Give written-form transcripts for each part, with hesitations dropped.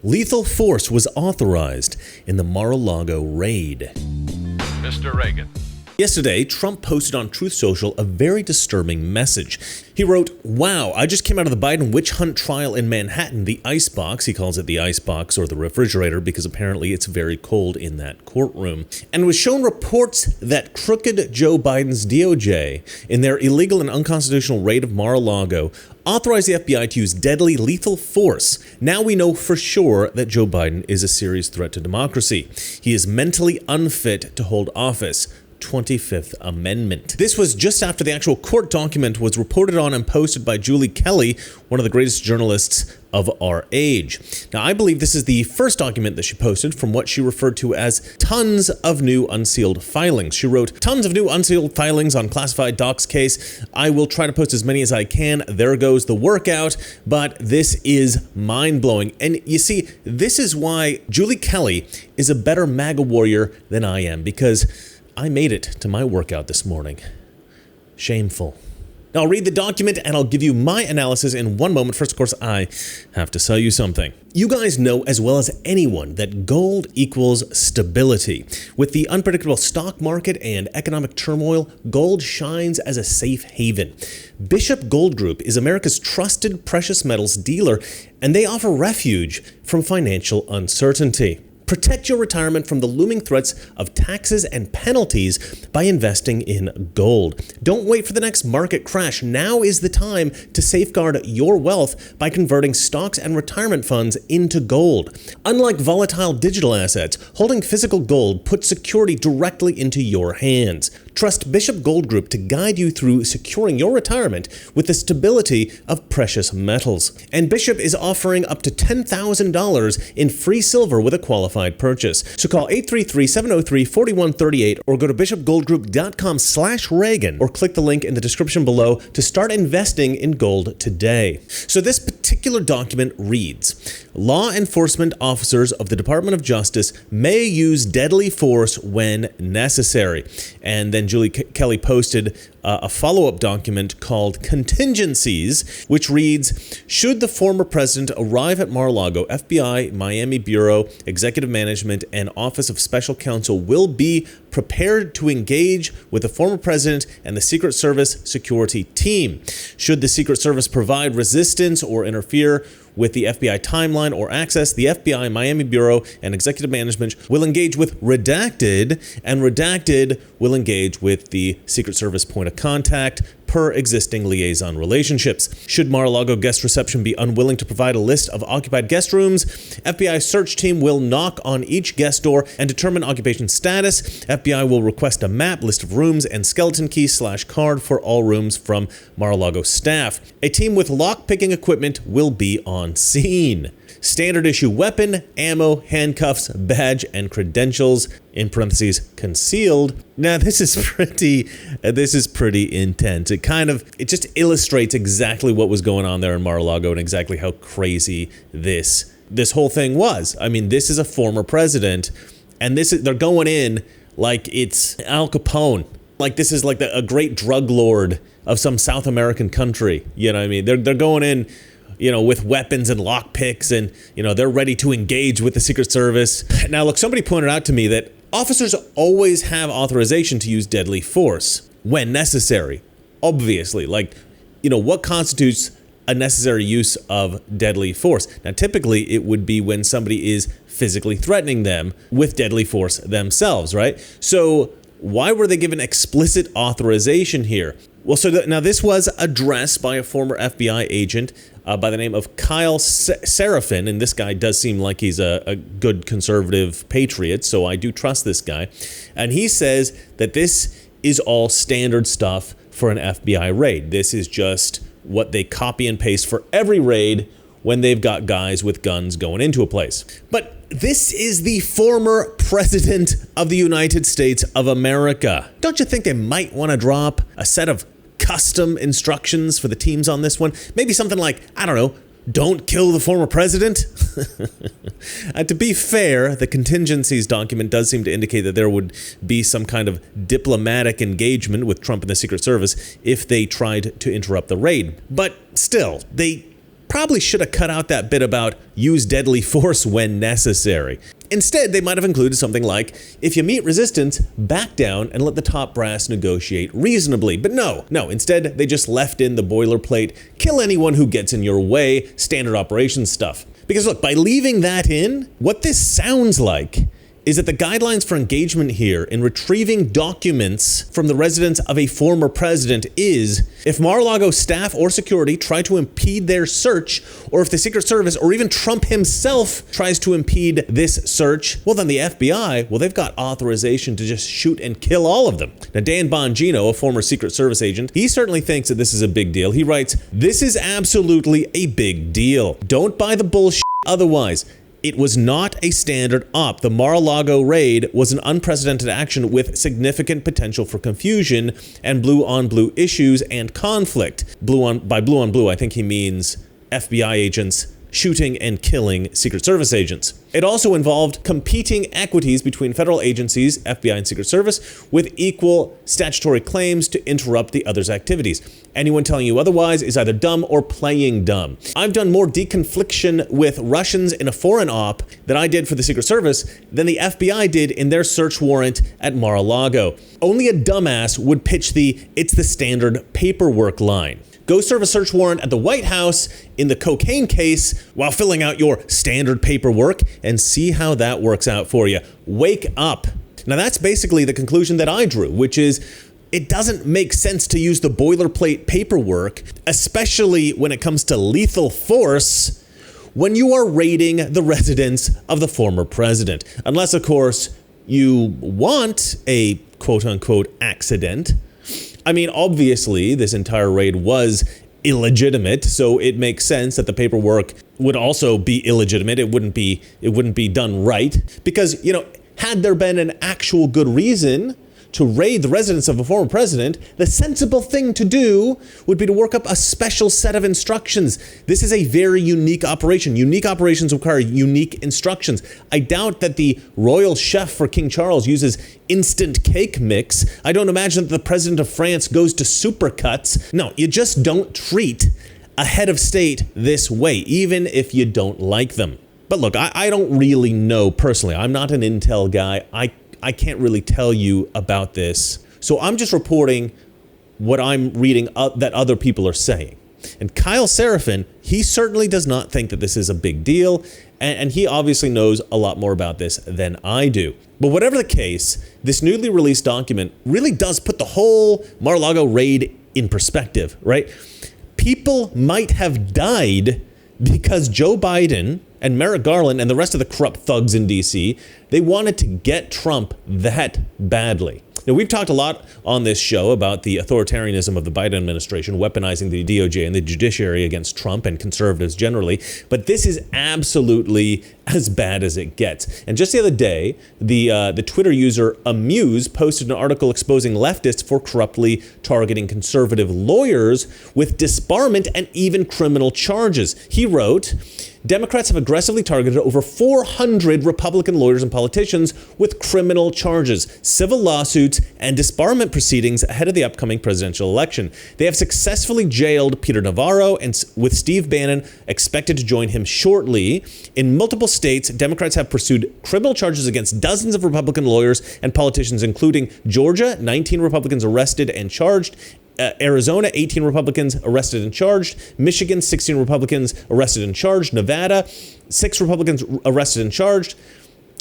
Lethal force was authorized in the Mar-a-Lago raid. Mr. Reagan. Yesterday, Trump posted on Truth Social a very disturbing message. He wrote, "Wow, I just came out of the Biden witch hunt trial in Manhattan, the icebox." He calls it the icebox or the refrigerator because apparently it's very cold in that courtroom. And was shown reports that crooked Joe Biden's DOJ, in their illegal and unconstitutional raid of Mar-a-Lago, authorized the FBI to use deadly lethal force. Now we know for sure that Joe Biden is a serious threat to democracy. He is mentally unfit to hold office. 25th Amendment. This was just after the actual court document was reported on and posted by Julie Kelly, one of the greatest journalists of our age. Now, I believe this is the first document that she posted from what she referred to as tons of new unsealed filings. She wrote, "Tons of new unsealed filings on classified docs case. I will try to post as many as I can. There goes the workout, but this is mind-blowing." And you see, this is why Julie Kelly is a better MAGA warrior than I am, because I made it to my workout this morning. Shameful. Now, I'll read the document and I'll give you my analysis in one moment. First, of course, I have to sell you something. You guys know as well as anyone that gold equals stability. With the unpredictable stock market and economic turmoil, gold shines as a safe haven. Bishop Gold Group is America's trusted precious metals dealer, and they offer refuge from financial uncertainty. Protect your retirement from the looming threats of taxes and penalties by investing in gold. Don't wait for the next market crash. Now is the time to safeguard your wealth by converting stocks and retirement funds into gold. Unlike volatile digital assets, holding physical gold puts security directly into your hands. Trust Bishop Gold Group to guide you through securing your retirement with the stability of precious metals. And Bishop is offering up to $10,000 in free silver with a qualified purchase. So call 833-703-4138 or go to bishopgoldgroup.com/Reagan or click the link in the description below to start investing in gold today. So this particular document reads, "Law enforcement officers of the Department of Justice may use deadly force when necessary." And then Julie Kelly posted a follow-up document called Contingencies, which reads, "Should the former president arrive at Mar-a-Lago, FBI, Miami Bureau, Executive Management, and Office of Special Counsel will be prepared to engage with the former president and the Secret Service security team. Should the Secret Service provide resistance or interfere with the FBI timeline or access, the FBI, Miami Bureau, and Executive Management will engage with redacted, and redacted will engage with the Secret Service point of contact per existing liaison relationships. Should Mar-a-Lago guest reception be unwilling to provide a list of occupied guest rooms, FBI search team will knock on each guest door and determine occupation status. FBI will request a map, list of rooms, and skeleton key/card for all rooms from Mar-a-Lago staff. A team with lock-picking equipment will be on scene. Standard issue weapon, ammo, handcuffs, badge, and credentials, in parentheses, concealed." Now, this is pretty intense. It just illustrates exactly what was going on there in Mar-a-Lago and exactly how crazy this whole thing was. I mean, this is a former president, and they're going in like it's Al Capone. Like this is like a great drug lord of some South American country. You know what I mean? They're going in, with weapons and lockpicks, and, they're ready to engage with the Secret Service. Now, look, somebody pointed out to me that officers always have authorization to use deadly force when necessary. Obviously, what constitutes a necessary use of deadly force? Now, typically, it would be when somebody is physically threatening them with deadly force themselves, right? So why were they given explicit authorization here? Well, now this was addressed by a former FBI agent by the name of Kyle Seraphin, and this guy does seem like he's a good conservative patriot, so I do trust this guy. And he says that this is all standard stuff for an FBI raid. This is just what they copy and paste for every raid when they've got guys with guns going into a place. But this is the former president of the United States of America. Don't you think they might want to drop a set of custom instructions for the teams on this one? Maybe something like, I don't know, don't kill the former president? To be fair, the contingencies document does seem to indicate that there would be some kind of diplomatic engagement with Trump and the Secret Service if they tried to interrupt the raid. But still, they probably should have cut out that bit about use deadly force when necessary. Instead, they might have included something like, if you meet resistance, back down and let the top brass negotiate reasonably. But no, instead they just left in the boilerplate, kill anyone who gets in your way, standard operations stuff. Because look, by leaving that in, what this sounds like is that the guidelines for engagement here in retrieving documents from the residence of a former president is, if Mar-a-Lago staff or security try to impede their search, or if the Secret Service or even Trump himself tries to impede this search, well then the FBI, well they've got authorization to just shoot and kill all of them. Now Dan Bongino, a former Secret Service agent, he certainly thinks that this is a big deal. He writes, "This is absolutely a big deal. Don't buy the bullshit otherwise. It was not a standard op. The Mar-a-Lago raid was an unprecedented action with significant potential for confusion and blue-on-blue issues and conflict." By blue on blue, I think he means FBI agents shooting and killing Secret Service agents. It also involved competing equities between federal agencies, FBI and Secret Service, with equal statutory claims to interrupt the other's activities. Anyone telling you otherwise is either dumb or playing dumb. I've done more deconfliction with Russians in a foreign op that I did for the Secret Service than the FBI did in their search warrant at Mar-a-Lago. Only a dumbass would pitch it's the standard paperwork line. Go serve a search warrant at the White House in the cocaine case while filling out your standard paperwork and see how that works out for you. Wake up. Now that's basically the conclusion that I drew, which is it doesn't make sense to use the boilerplate paperwork, especially when it comes to lethal force, when you are raiding the residence of the former president. Unless, of course, you want a quote-unquote accident. I mean, obviously, this entire raid was illegitimate, so it makes sense that the paperwork would also be illegitimate. It wouldn't be done right because, had there been an actual good reason to raid the residence of a former president, the sensible thing to do would be to work up a special set of instructions. This is a very unique operation. Unique operations require unique instructions. I doubt that the royal chef for King Charles uses instant cake mix. I don't imagine that the president of France goes to supercuts. No, you just don't treat a head of state this way, even if you don't like them. But look, I don't really know personally. I'm not an intel guy. I can't really tell you about this. So I'm just reporting what I'm reading that other people are saying. And Kyle Seraphin, he certainly does not think that this is a big deal. And he obviously knows a lot more about this than I do. But whatever the case, this newly released document really does put the whole Mar-a-Lago raid in perspective, right? People might have died because Joe Biden and Merrick Garland and the rest of the corrupt thugs in DC, they wanted to get Trump that badly. Now, we've talked a lot on this show about the authoritarianism of the Biden administration, weaponizing the DOJ and the judiciary against Trump and conservatives generally, but this is absolutely as bad as it gets. And just the other day, the Twitter user Amuse posted an article exposing leftists for corruptly targeting conservative lawyers with disbarment and even criminal charges. He wrote, Democrats have aggressively targeted over 400 Republican lawyers and politicians with criminal charges, civil lawsuits, and disbarment proceedings ahead of the upcoming presidential election. They have successfully jailed Peter Navarro, and with Steve Bannon expected to join him shortly. In multiple states, Democrats have pursued criminal charges against dozens of Republican lawyers and politicians, including Georgia, 19 Republicans arrested and charged, Arizona, 18 Republicans arrested and charged. Michigan, 16 Republicans arrested and charged. Nevada, 6 Republicans arrested and charged.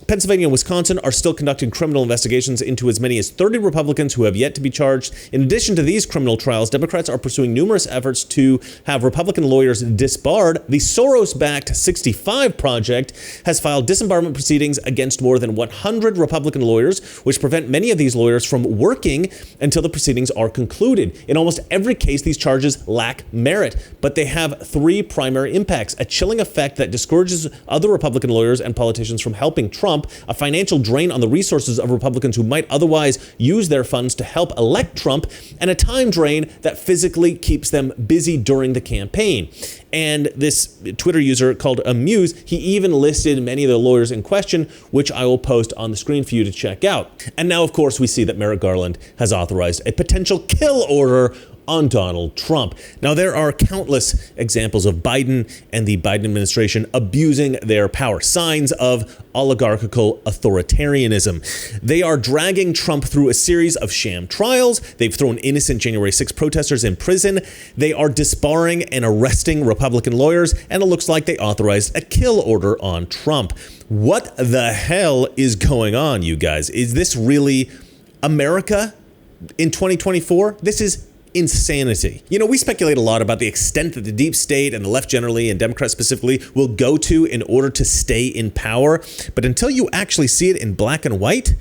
Pennsylvania and Wisconsin are still conducting criminal investigations into as many as 30 Republicans who have yet to be charged. In addition to these criminal trials, Democrats are pursuing numerous efforts to have Republican lawyers disbarred. The Soros-backed 65 Project has filed disbarment proceedings against more than 100 Republican lawyers, which prevent many of these lawyers from working until the proceedings are concluded. In almost every case, these charges lack merit, but they have 3 primary impacts: a chilling effect that discourages other Republican lawyers and politicians from helping Trump, a financial drain on the resources of Republicans who might otherwise use their funds to help elect Trump, and a time drain that physically keeps them busy during the campaign. And this Twitter user called Amuse, he even listed many of the lawyers in question, which I will post on the screen for you to check out. And now, of course, we see that Merrick Garland has authorized a potential kill order on Donald Trump. Now, there are countless examples of Biden and the Biden administration abusing their power, signs of oligarchical authoritarianism. They are dragging Trump through a series of sham trials. They've thrown innocent January 6 protesters in prison. They are disbarring and arresting Republican lawyers, and it looks like they authorized a kill order on Trump. What the hell is going on, you guys? Is this really America in 2024? This is insanity. You know, we speculate a lot about the extent that the deep state and the left generally and Democrats specifically will go to in order to stay in power. But until you actually see it in black and white,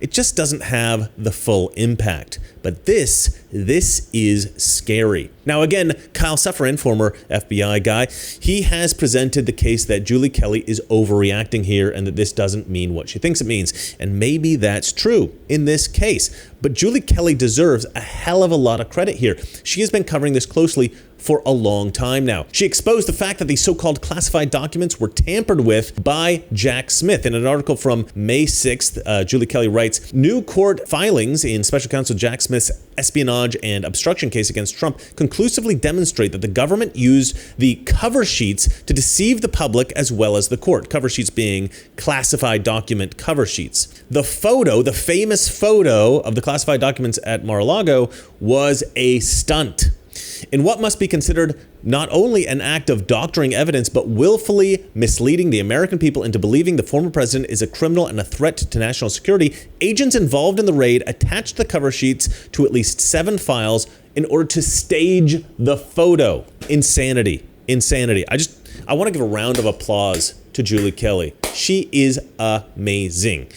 it just doesn't have the full impact. But this is scary. Now, again, Kyle Sufferin, former FBI guy, he has presented the case that Julie Kelly is overreacting here and that this doesn't mean what she thinks it means. And maybe that's true in this case. But Julie Kelly deserves a hell of a lot of credit here. She has been covering this closely for a long time now. She exposed the fact that the so-called classified documents were tampered with by Jack Smith. In an article from May 6th, Julie Kelly writes, new court filings in Special Counsel Jack Smith's espionage and obstruction case against Trump conclusively demonstrate that the government used the cover sheets to deceive the public as well as the court. Cover sheets being classified document cover sheets. The photo, the famous photo of the classified documents at Mar-a-Lago, was a stunt in what must be considered not only an act of doctoring evidence, but willfully misleading the American people into believing the former president is a criminal and a threat to national security. Agents involved in the raid attached the cover sheets to at least 7 files in order to stage the photo. Insanity. Insanity. I want to give a round of applause to Julie Kelly. She is amazing.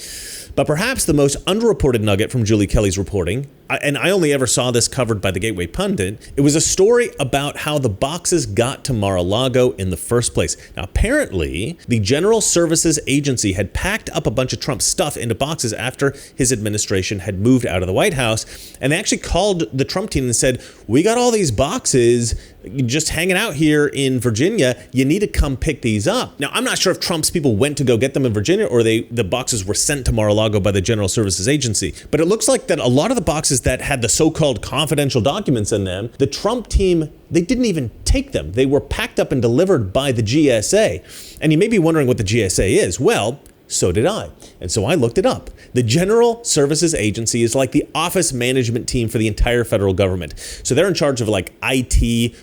But perhaps the most underreported nugget from Julie Kelly's reporting, and I only ever saw this covered by the Gateway Pundit, it was a story about how the boxes got to Mar-a-Lago in the first place. Now, apparently, the General Services Agency had packed up a bunch of Trump's stuff into boxes after his administration had moved out of the White House, and they actually called the Trump team and said, we got all these boxes just hanging out here in Virginia. You need to come pick these up. Now, I'm not sure if Trump's people went to go get them in Virginia or the boxes were sent to Mar-a-Lago by the General Services Agency. But it looks like that a lot of the boxes that had the so-called confidential documents in them, the Trump team, they didn't even take them. They were packed up and delivered by the GSA. And you may be wondering what the GSA is. Well, so did I. And so I looked it up. The General Services Agency is like the office management team for the entire federal government. So they're in charge of like IT,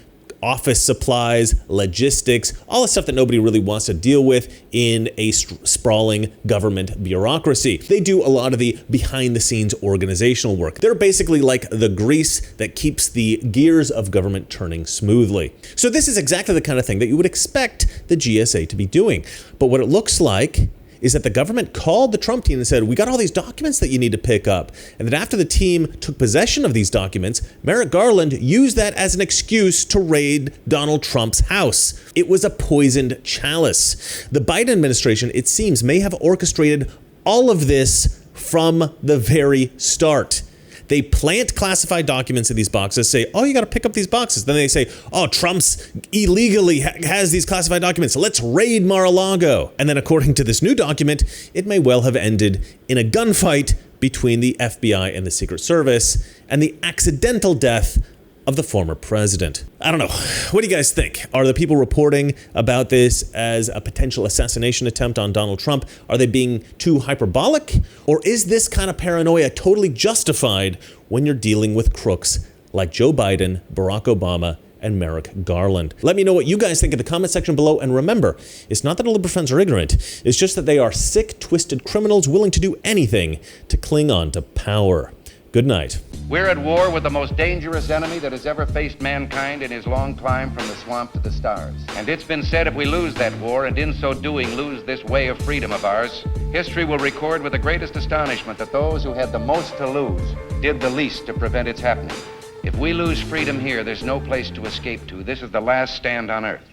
office supplies, logistics, all the stuff that nobody really wants to deal with in a sprawling government bureaucracy. They do a lot of the behind-the-scenes organizational work. They're basically like the grease that keeps the gears of government turning smoothly. So this is exactly the kind of thing that you would expect the GSA to be doing. But what it looks like is that the government called the Trump team and said, we got all these documents that you need to pick up. And that after the team took possession of these documents, Merrick Garland used that as an excuse to raid Donald Trump's house. It was a poisoned chalice. The Biden administration, it seems, may have orchestrated all of this from the very start. They plant classified documents in these boxes, say, oh, you got to pick up these boxes. Then they say, oh, Trump's illegally has these classified documents. Let's raid Mar-a-Lago. And then according to this new document, it may well have ended in a gunfight between the FBI and the Secret Service and the accidental death of the former president. I don't know. What do you guys think? Are the people reporting about this as a potential assassination attempt on Donald Trump? Are they being too hyperbolic? Or is this kind of paranoia totally justified when you're dealing with crooks like Joe Biden, Barack Obama, and Merrick Garland? Let me know what you guys think in the comment section below. And remember, it's not that all liberal friends are ignorant. It's just that they are sick, twisted criminals willing to do anything to cling on to power. Good night. We're at war with the most dangerous enemy that has ever faced mankind in his long climb from the swamp to the stars. And it's been said if we lose that war, and in so doing lose this way of freedom of ours, history will record with the greatest astonishment that those who had the most to lose did the least to prevent its happening. If we lose freedom here, there's no place to escape to. This is the last stand on earth.